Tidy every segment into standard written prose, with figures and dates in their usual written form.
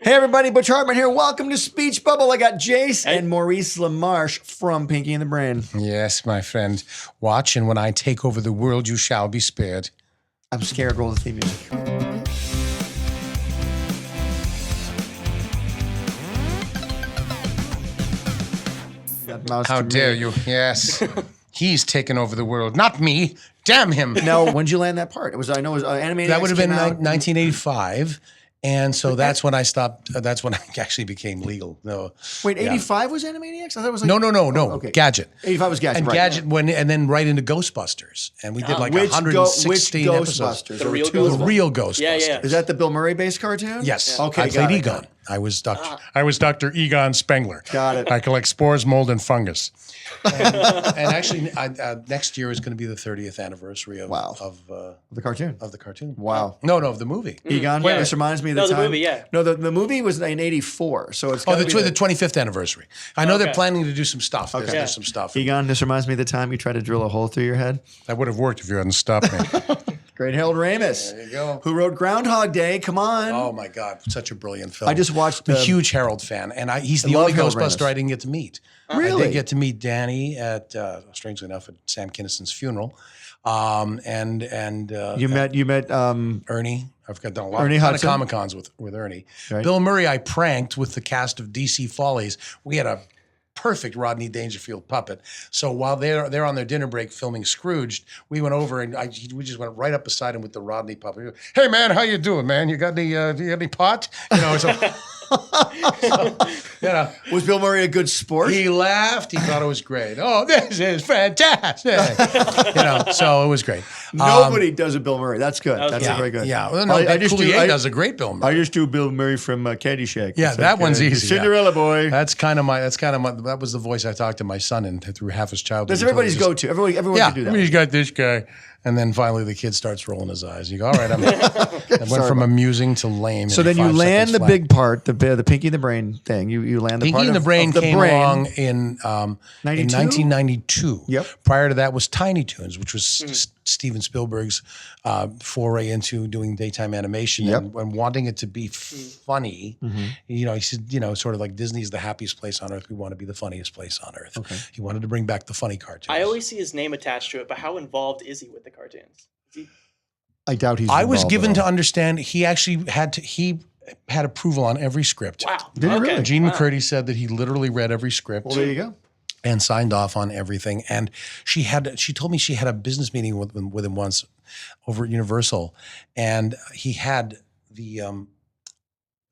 Hey everybody, Butch Hartman here. Welcome to Speech Bubble. I got Jace and Maurice LaMarche from Pinky and the Brain. Yes, my friend. Watch, and when I take over the world, you shall be spared. I'm scared. Roll the theme music. How dare you? Yes. He's taken over the world, not me. Damn him. Now, when did you land that part? It was Animaniacs. That would have been came out. 1985. And so that's when I stopped. That's when I actually became legal. No. Wait, 85 was Animaniacs? I thought it was like... No. Okay. Gadget. 85 was Gadget, and right. Gadget and then right into Ghostbusters. And we did like 116 which episodes. Ghostbusters? The real The real Ghostbusters. Yeah. Is that the Bill Murray-based cartoon? Yes. Okay, I played Egon. I was Dr. Egon Spengler. Got it. I collect spores, mold, and fungus. And actually, next year is going to be the 30th anniversary of the cartoon. Of the cartoon. Wow. No, of the movie. Egon. Yeah. This reminds me of the time. the movie. Yeah. No, the movie was in '84, so it's. Oh, the 25th anniversary. I know they're planning to do some stuff. Okay. There's some stuff. Egon, this reminds me of the time you tried to drill a hole through your head. That would have worked if you hadn't stopped me. Great Harold Ramis. There you go. Who wrote Groundhog Day? Come on. Oh my God, such a brilliant film. I just watched. I'm a huge Harold fan, and he's the only Ghostbuster I didn't get to meet. Really? I did get to meet Danny at, strangely enough, at Sam Kinnison's funeral, and you met Ernie. I've got done a lot, Ernie of Hudson? Comic Cons with Ernie. Right. Bill Murray, I pranked with the cast of DC Follies. We had a perfect Rodney Dangerfield puppet. So while they're on their dinner break filming Scrooged, we went over and we just went right up beside him with the Rodney puppet. Hey man, how you doing, man? You got any pot? You know, was Bill Murray a good sport? He laughed. He thought it was great. Oh, this is fantastic. So it was great. Nobody does a Bill Murray. That's good. That's very good. Yeah. Well, no, Coulier does a great Bill Murray. I just do Bill Murray from Caddyshack. Yeah, that one's easy. Cinderella boy. That's kind of my. That was the voice I talked to my son in through half his childhood. That's everybody's go-to. Everyone can do that. He's got this guy. And then finally the kid starts rolling his eyes. You go, all right, I went from amusing to lame. So then you land the big part, the Pinky and the Brain thing. You land the Pinky part and the Brain came along in 92? 1992. Yep. Prior to that was Tiny Toons, which was Steven Spielberg's foray into doing daytime animation and wanting it to be funny. You know, he said, sort of like Disney's the happiest place on earth. We want to be the funniest place on earth. Okay. He wanted to bring back the funny cartoons. I always see his name attached to it, but how involved is he with the cartoons? I doubt he's. I was given to understand he actually he had approval on every script. Wow. Did he really? Gene McCurdy said that he literally read every script. Well, there you go. And signed off on everything. And she told me she had a business meeting with him once over at Universal, and he had the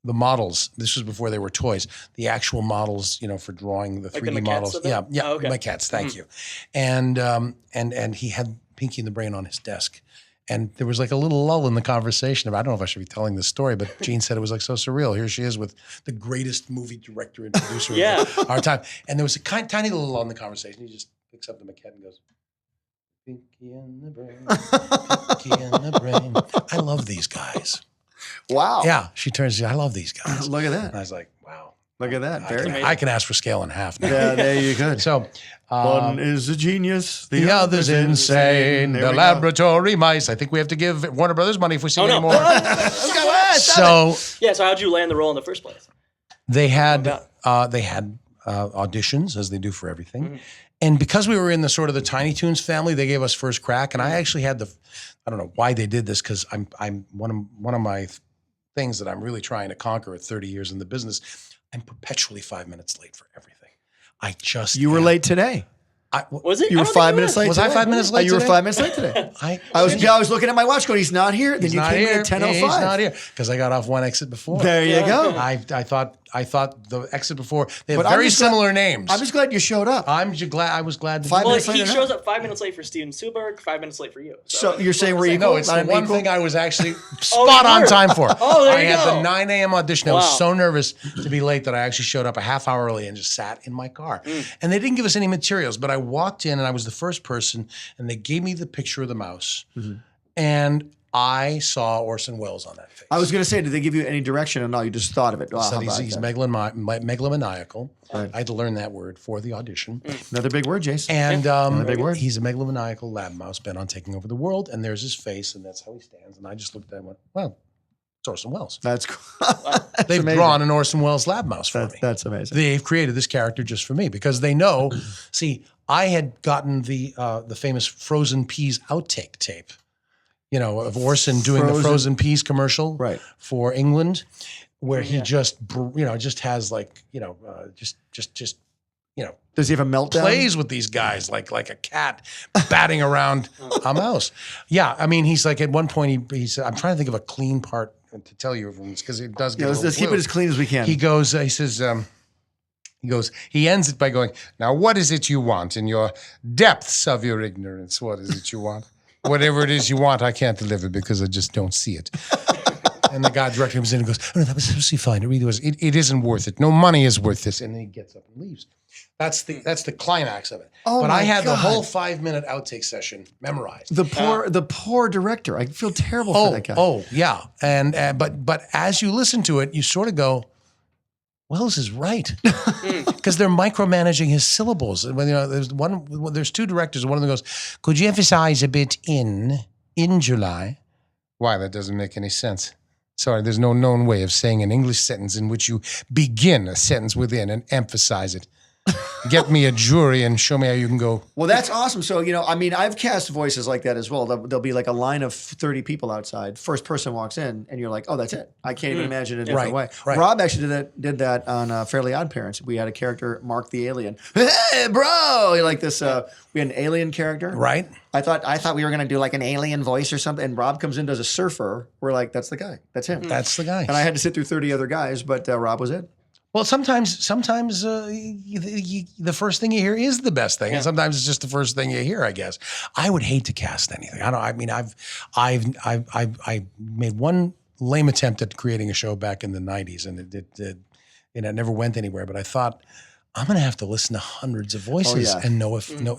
models. This was before they were toys. The actual models, for drawing the 3D models. Yeah, maquettes. Thank you. And he had Pinky and the Brain on his desk. And there was like a little lull in the conversation. I don't know if I should be telling this story, but Gene said it was like so surreal. Here she is with the greatest movie director and producer of our time. And there was a tiny little lull in the conversation. He just picks up the maquette and goes, Pinky and the Brain, Pinky and the Brain. I love these guys. Wow. Yeah, she turns to I love these guys. Look at that. And I was like, wow. Look at that. I can ask for scale and a half now. Yeah, there you go. So one is a genius. The other's insane. The laboratory mice. I think we have to give Warner Brothers money if we see any more. So how'd you land the role in the first place? They had auditions, as they do for everything. And because we were in the sort of the Tiny Toons family, they gave us first crack. And I actually had I don't know why they did this, because I'm one of my things that I'm really trying to conquer at 30 years in the business. I'm perpetually 5 minutes late for everything. You were late today. Was it? You were 5 minutes late. Was I 5 minutes late? You were 5 minutes late today. I was looking at my watch going, he's not here. Then you came in at 10:05. He's not here because I got off one exit before. There you go. I thought the exit before, they have very similar names. I'm just glad you showed up. I was glad to 5 minutes he later. shows up 5 minutes late for Steven Spielberg, 5 minutes late for you. So you're saying we're equal? No, it's the one thing I was actually spot on time for. I had the 9 a.m. audition. I was so nervous to be late that I actually showed up a half hour early and just sat in my car. And they didn't give us any materials, but I walked in and I was the first person, and they gave me the picture of the mouse. And I saw Orson Welles on that face. I was going to say, did they give you any direction or no? You just thought of it? So he's megalomaniacal. Right. I had to learn that word for the audition. Another big word, Jason. And another big word. He's a megalomaniacal lab mouse bent on taking over the world, and there's his face, and that's how he stands. And I just looked at him and went, well, Orson Welles. That's cool. They've drawn an Orson Welles lab mouse for me. That's amazing. They've created this character just for me because they know. See, I had gotten the famous frozen peas outtake tape, of Orson doing the frozen peas commercial for England, where he just has does he have a meltdown? Plays with these guys like a cat batting around a mouse. Yeah, I mean, he's like at one point he said, I'm trying to think of a clean part to tell you because it does get let's keep it as clean as we can. He goes, he ends it by going, now what is it you want in your depths of your ignorance? What is it you want? Whatever it is you want, I can't deliver because I just don't see it. And the guy director comes in and goes, oh, no, that was supposed to be fine. It really was. It isn't worth it. No money is worth this. And then he gets up and leaves. That's the climax of it. Oh, but I had God. the whole 5-minute outtake session memorized. The poor director. I feel terrible for that guy. Oh, yeah. And but as you listen to it, you sort of go, Wells is right, because they're micromanaging his syllables. And there's two directors, and one of them goes, "Could you emphasize a bit in July?" Why? That doesn't make any sense. Sorry, there's no known way of saying an English sentence in which you begin a sentence within and emphasize it. Get me a jury and show me how you can go. Well, that's awesome. So, I've cast voices like that as well. There'll be like a line of 30 people outside. First person walks in, and you're like, oh, that's it. I can't even imagine it a different way. Right. Rob actually did that on Fairly Odd Parents. We had a character, Mark the Alien. Hey, bro! Like this. We had an alien character. Right. I thought we were going to do like an alien voice or something. And Rob comes in, does a surfer. We're like, that's the guy. That's him. That's the guy. And I had to sit through 30 other guys, but Rob was it. Well, sometimes the first thing you hear is the best thing, and sometimes it's just the first thing you hear. I guess I would hate to cast anything. I made one lame attempt at creating a show back in the '90s, and it never went anywhere. But I thought I'm going to have to listen to hundreds of voices and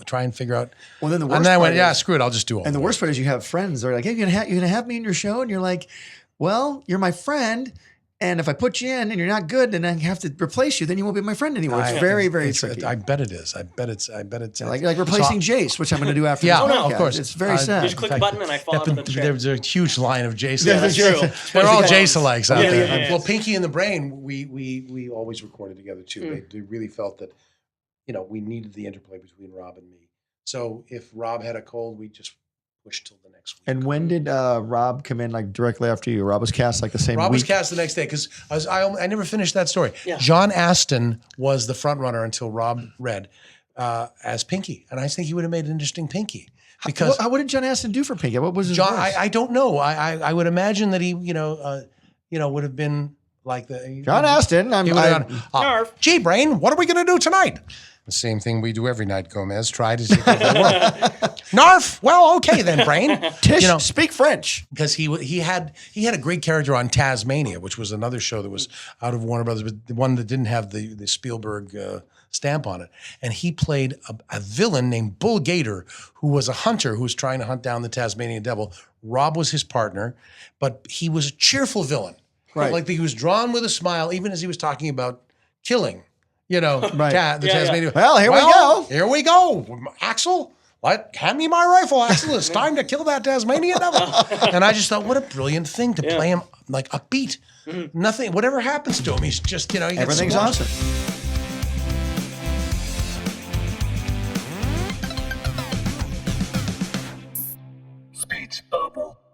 try and figure out. Well, then the worst. And then I went, screw it, I'll just do all. And the worst part is you have friends. They're like, hey, you're gonna have me in your show, and you're like, well, you're my friend. And if I put you in and you're not good, then I have to replace you. Then you won't be my friend anymore. It's very, very tricky. I bet it is. I bet it's like replacing Jace, which I'm going to do after. Yeah, this of course. It's very sad. Just click a button and I fall out of the chair. There's a huge line of Jace. Yeah, that's true. They're all Jace-alikes out there. Yeah. Well, Pinky and the Brain, we always recorded together too. They really felt that, we needed the interplay between Rob and me. So if Rob had a cold, we just push till the next week. And when did Rob come in, like directly after you? Rob was cast like the same week? Rob was cast the next day because I never finished that story. Yeah. John Aston was the front runner until Rob read as Pinky. And I think he would have made an interesting Pinky. Because what did John Aston do for Pinky? What was his John? voice? I don't know. I would imagine that he would have been like the John Aston. Gee, Brain, what are we going to do tonight? The same thing we do every night, Gomez. Try to take over the world. Narf. Well, okay then, Brain. Tish, speak French. Because he had a great character on Tasmania, which was another show that was out of Warner Brothers, but the one that didn't have the Spielberg stamp on it. And he played a villain named Bull Gator, who was a hunter who was trying to hunt down the Tasmanian devil. Rob was his partner, but he was a cheerful villain. Right. Like he was drawn with a smile, even as he was talking about killing. Right. Tasmanian. Well, here we go. Here we go. Axel, hand me my rifle, Axel. It's time to kill that Tasmanian devil. And I just thought, what a brilliant thing to play him like upbeat. Nothing, whatever happens to him, he's just, everything's awesome.